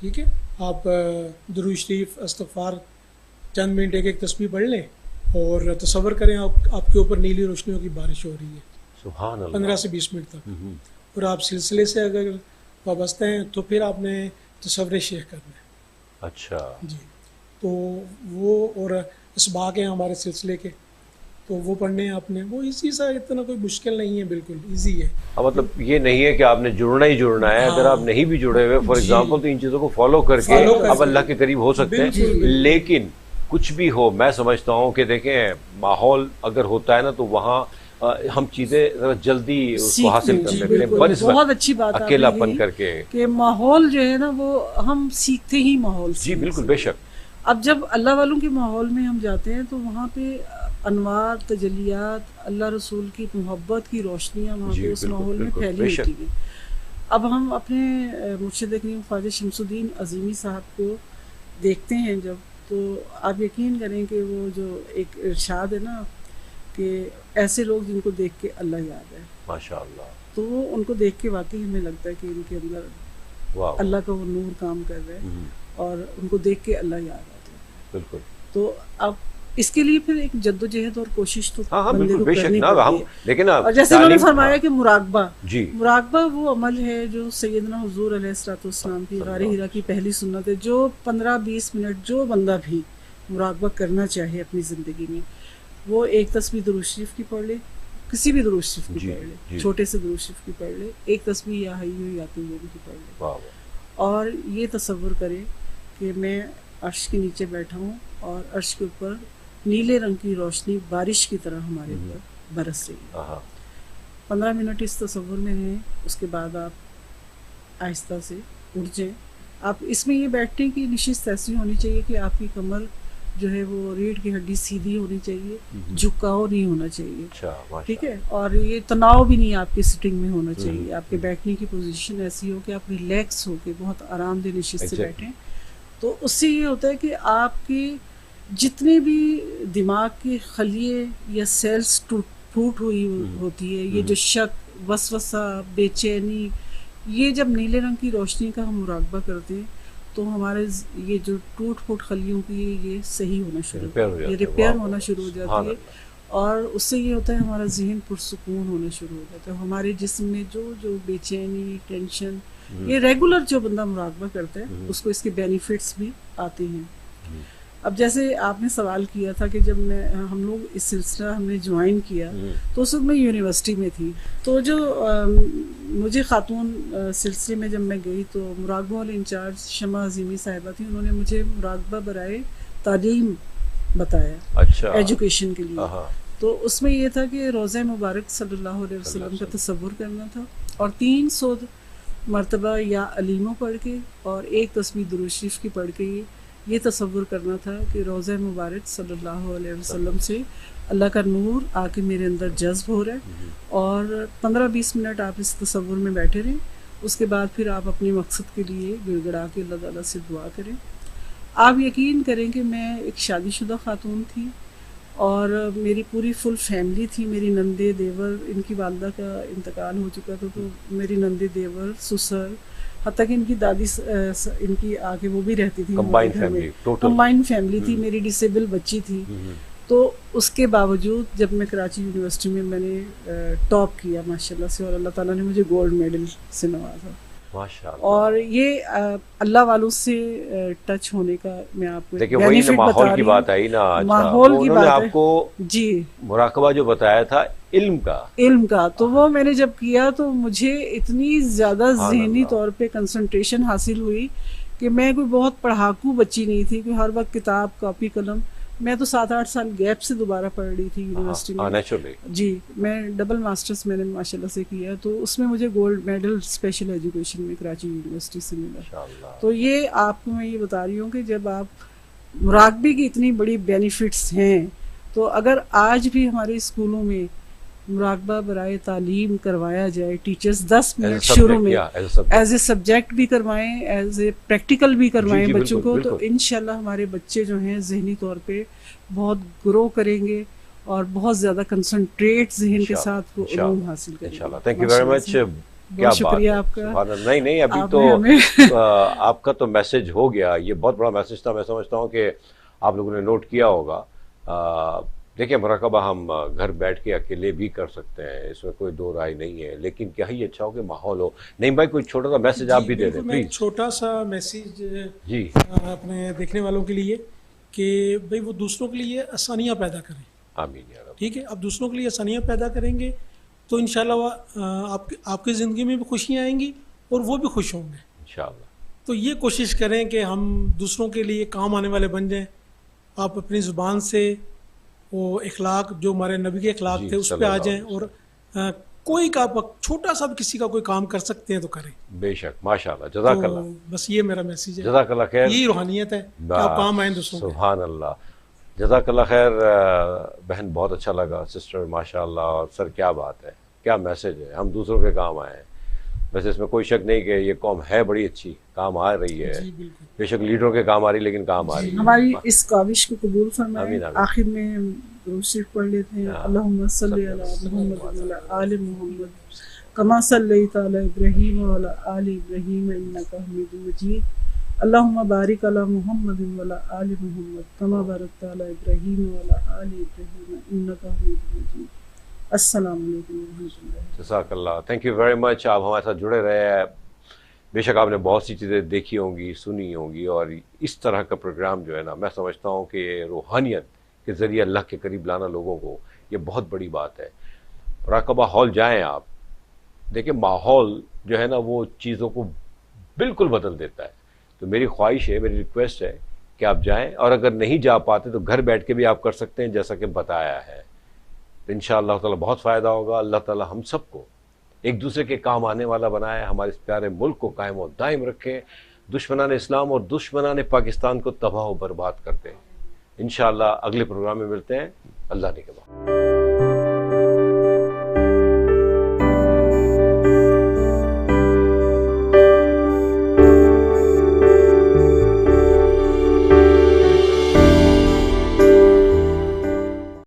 ٹھیک ہے، آپ درود شریف استغفار چند منٹ ایک ایک تسبیح پڑھ لیں اور تصور کریں آپ کے اوپر نیلی روشنیوں کی بارش ہو رہی ہے سبحان اللہ 15 سے 20 منٹ تک، اور آپ سلسلے سے اگر وابستہ ہیں تو پھر آپ نے تصور شیخ کرنا ہے. اچھا جی، تو وہ اور اسباق ہیں ہمارے سلسلے کے، تو وہ پڑھنے ہیں آپ نے. وہ ایزی سا، اتنا کوئی مشکل نہیں ہے، بالکل ایزی ہے. اب مطلب یہ نہیں ہے کہ آپ نے جڑنا ہی جڑنا ہے، اگر آپ نہیں بھی جڑے ہوئے فار ایگزامپل تو ان چیزوں کو فالو کر کے آپ اللہ کے قریب ہو سکتے ہیں. لیکن کچھ بھی ہو، میں سمجھتا ہوں کہ دیکھیں ماحول اگر ہوتا ہے نا تو وہاں ہم چیزیں ذرا جلدی اس کو حاصل کر لیتے ہیں بہت اچھی بات اکیلا پن کر کے کہ ماحول جو ہے نا وہ ہم سیکھتے ہی ماحول سے. جی بالکل بے شک. اب جب اللہ والوں کے ماحول میں ہم جاتے ہیں تو وہاں پہ انوار تجلیات اللہ رسول کی محبت کی روشنیاں وہاں پہ اس ماحول میں پھیلی ہوتی ہیں. اب ہم اپنے مرشد کریم خواجہ شمس الدین عظیمی صاحب کو دیکھتے ہیں جب، تو آپ یقین کریں کہ وہ جو ایک ارشاد ہے نا کہ ایسے لوگ جن کو دیکھ کے اللہ یاد ہے، ماشاء اللہ، تو ان کو دیکھ کے واقعی ہمیں لگتا ہے کہ ان کے اندر اللہ کا وہ نور کام کر رہا ہے اور ان کو دیکھ کے اللہ یاد آتا ہے. بالکل. تو اب اس کے لیے پھر ایک جدوجہد اور کوشش تو بندے کو کرنی پڑتی ہے. لیکن اور جیسے انہوں نے فرمایا کہ مراقبہ، جی مراقبہ وہ عمل ہے جو سیدنا حضور علیہ الصلوۃ والسلام کی غار حرا کی پہلی سنت ہے، جو 15-20 منٹ جو بندہ بھی مراقبہ کرنا چاہے اپنی زندگی میں، وہ ایک تسبیح درود شریف کی پڑھ لے، کسی بھی درود شریف کی پڑھ لے، چھوٹے سے درود شریف کی پڑھ لے، ایک تسبیح یا حی یا قیوم کی پڑھ لے، اور یہ تصور کرے کہ میں عرش کے نیچے بیٹھا ہوں اور عرش کے اوپر نیلے رنگ کی روشنی بارش کی طرح ہمارے اوپر برس رہی ہے. 15 منٹ اس تصور میں ہیں، اس کے بعد آپ آہستہ سے اٹھ جائیں. آپ اس میں یہ بیٹھیں کہ نشست ایسی ہونی چاہیے کہ آپ کی کمر جو ہے وہ ریڑھ کی ہڈی سیدھی ہونی چاہیے، جھکاؤ نہیں ہونا چاہیے، ٹھیک ہے، اور یہ تناؤ بھی نہیں آپ کی سٹنگ میں ہونا چاہیے. آپ کے بیٹھنے کی پوزیشن ایسی ہو کہ آپ ریلیکس ہو کے بہت آرام دہ نشست سے بیٹھیں. تو اس سے یہ ہوتا ہے کہ آپ کی جتنے بھی دماغ کے خلیے یا سیلز ٹوٹ ہوئی ہوتی ہے، یہ جو شک، وسوسہ، بے چینی، یہ جب نیلے رنگ کی روشنی کا ہم مراقبہ کرتے ہیں تو ہمارے یہ جو ٹوٹ پھوٹ خلیوں کی یہ صحیح ہونا شروع ہوتا ہے، یہ ریپیئر ہونا شروع ہو جاتی ہے، اور اس سے یہ ہوتا ہے ہمارا ذہن پرسکون ہونا شروع ہو جاتا ہے. ہمارے جسم میں جو بے چینی، ٹینشن، یہ ریگولر جو بندہ مراقبہ کرتا ہے اس کو اس کے بینیفٹس بھی آتے ہیں. اب جیسے آپ نے سوال کیا تھا کہ جب ہم لوگ اس سلسلہ ہم نے جوائن کیا تو اس وقت میں یونیورسٹی میں تھی، تو جو مجھے خاتون سلسلے میں جب میں گئی تو مراقبہ والے انچارج شمع عظیمی صاحبہ تھیں، انہوں نے مجھے مراقبہ برائے تعلیم بتایا، اچھا، ایجوکیشن کے لیے. تو اس میں یہ تھا کہ روضہ مبارک صلی اللہ علیہ وسلم کا تصور کرنا تھا اور 300 مرتبہ یا علیموں پڑھ کے اور ایک تسبیح درود شریف کی پڑھ کے یہ تصور کرنا تھا کہ روضہ مبارک صلی اللہ علیہ وسلم سے اللہ کا نور آ کے میرے اندر جذب ہو رہا ہے. اور 15-20 منٹ آپ اس تصور میں بیٹھے رہیں، اس کے بعد پھر آپ اپنے مقصد کے لیے گڑ گڑا کے اللہ تعالیٰ سے دعا کریں. آپ یقین کریں کہ میں ایک شادی شدہ خاتون تھی اور میری پوری فل فیملی تھی. میری نندے دیور، ان کی والدہ کا انتقال ہو چکا تھا، تو میری نندے دیور، سسر، حتیٰ کہ ان کی دادی ان کی آگے وہ بھی رہتی تھی. کمبائنڈ فیملی تھی. میری ڈسیبل بچی تھی. تو اس کے باوجود جب میں کراچی یونیورسٹی میں نے ٹاپ کیا ماشاءاللہ سے، اور اللہ تعالیٰ نے مجھے گولڈ میڈل سے نوازا. اور یہ اللہ والوں سے ٹچ ہونے کا میں آپ کو بینیفٹ بتا رہی ہوں. ماحول کی بات ہے. آپ کو جی مراقبہ جو بتایا تھا علم کا، تو وہ میں نے جب کیا تو مجھے اتنی زیادہ ذہنی طور پہ کنسنٹریشن حاصل ہوئی کہ میں کوئی بہت پڑھاکو بچی نہیں تھی کہ ہر وقت کتاب، کاپی، قلم. میں تو 7-8 سال گیپ سے دوبارہ پڑھ رہی تھی یونیورسٹی میں. جی میں ڈبل ماسٹرز میں نے ماشاءاللہ سے کیا، تو اس میں مجھے گولڈ میڈل اسپیشل ایجوکیشن میں کراچی یونیورسٹی سے ملا. تو یہ آپ کو میں یہ بتا رہی ہوں کہ جب آپ مراقبے کی اتنی بڑی بینیفٹس ہیں، تو اگر آج بھی ہمارے اسکولوں میں مراقبہ برائے تعلیم کروایا جائے، ٹیچرز 10 منٹ شروع میں ایز اے سبجیکٹ بھی کروائیں، ایز اے پریکٹیکل بھی کروائیں بچوں کو، تو انشاءاللہ ہمارے بچے جو ہیں ذہنی طور پہ بہت گرو کریں گے اور بہت زیادہ کنسنٹریٹ ذہن کے ساتھ وہ علوم حاصل کریں گے. تھینک یو ویری مچ. کیا بہت بات شکریہ ہے، آپ کا. سبحان اللہ. نہیں ابھی آپ تو نے ہمیں آپ کا تو میسج ہو گیا، یہ بہت بڑا میسج تھا. میں سمجھتا ہوں کہ آپ لوگوں نے نوٹ کیا ہوگا. دیکھیں مراقبہ ہم گھر بیٹھ کے اکیلے بھی کر سکتے ہیں، اس میں کوئی دو رائے نہیں ہے، لیکن کیا ہی اچھا ہو کہ ماحول ہو. نہیں بھائی کوئی چھوٹا سا میسج آپ بھی دے دیں میں ایک پلیز. چھوٹا سا میسیج جی اپنے دیکھنے والوں کے لیے کہ بھئی وہ دوسروں کے لیے آسانیاں پیدا کریں. آمین یا رب. ٹھیک ہے، اب دوسروں کے لیے آسانیاں پیدا کریں گے تو انشاءاللہ آپ کی زندگی میں بھی خوشیاں آئیں گی اور وہ بھی خوش ہوں گے. انشاءاللہ. تو یہ کوشش کریں کہ ہم دوسروں کے لیے کام آنے والے بن جائیں. آپ اپنی زبان سے وہ اخلاق جو ہمارے نبی کے اخلاق جی، تھے اس صلی پہ آ اللہ جائیں، علیہ اور کوئی کا چھوٹا سا بھی کسی کا کوئی کام کر سکتے ہیں تو کریں. بے شک ماشاءاللہ. جزاک تو اللہ. بس یہ میرا میسیج ہے. جزاک اللہ خیر. یہی روحانیت ہے کہ آپ کام آئیں دوسروں کے. سبحان اللہ. جزاک اللہ خیر. بہن بہت اچھا لگا. سسٹر ماشاء اللہ. اور سر کیا بات ہے، کیا میسج ہے. ہم دوسروں کے کام آئے ہیں. ویسے اس میں کوئی شک نہیں کہ یہ قوم ہے بڑی اچھی، کام آ رہی ہے. جی بالکل. بے شک لیڈروں کے کام آ رہی لیکن کام آ رہی ہے. ہماری اس کاوش کو قبول فرمائے. آمین آمین. آخر میں درود شریف پڑھ لیتے ہیں. اللہم صلی علی محمد وعلی آل محمد کما صلیت علی ابراہیم وعلی آل ابراہیم انک حمید مجید. اللہم بارک علی محمد وعلی آل محمد کما بارکت علی ابراہیم وعلی آل ابراہیم انک حمید مجید. السلام علیکم ورحمۃ اللہ. جزاک اللہ. Thank you very much. آپ ہمارے ساتھ جڑے رہے ہیں. بے شک آپ نے بہت سی چیزیں دیکھی ہوں گی، سنی ہوں گی، اور اس طرح کا پروگرام جو ہے نا، میں سمجھتا ہوں کہ روحانیت کے ذریعے اللہ کے قریب لانا لوگوں کو، یہ بہت بڑی بات ہے. مراقبہ ہال جائیں آپ، دیکھیں ماحول جو ہے نا وہ چیزوں کو بالکل بدل دیتا ہے. تو میری خواہش ہے، میری ریکویسٹ ہے کہ آپ جائیں، اور اگر نہیں جا پاتے تو گھر بیٹھ کے بھی آپ کر سکتے ہیں جیسا کہ بتایا ہے. تو انشاءاللہ تعالیٰ بہت فائدہ ہوگا. اللہ تعالیٰ ہم سب کو ایک دوسرے کے کام آنے والا بنائے، ہمارے اس پیارے ملک کو قائم و دائم رکھے، دشمنان اسلام اور دشمنان پاکستان کو تباہ و برباد کرتے ہیں. انشاءاللہ اگلے پروگرام میں ملتے ہیں. اللہ نے کے بعد.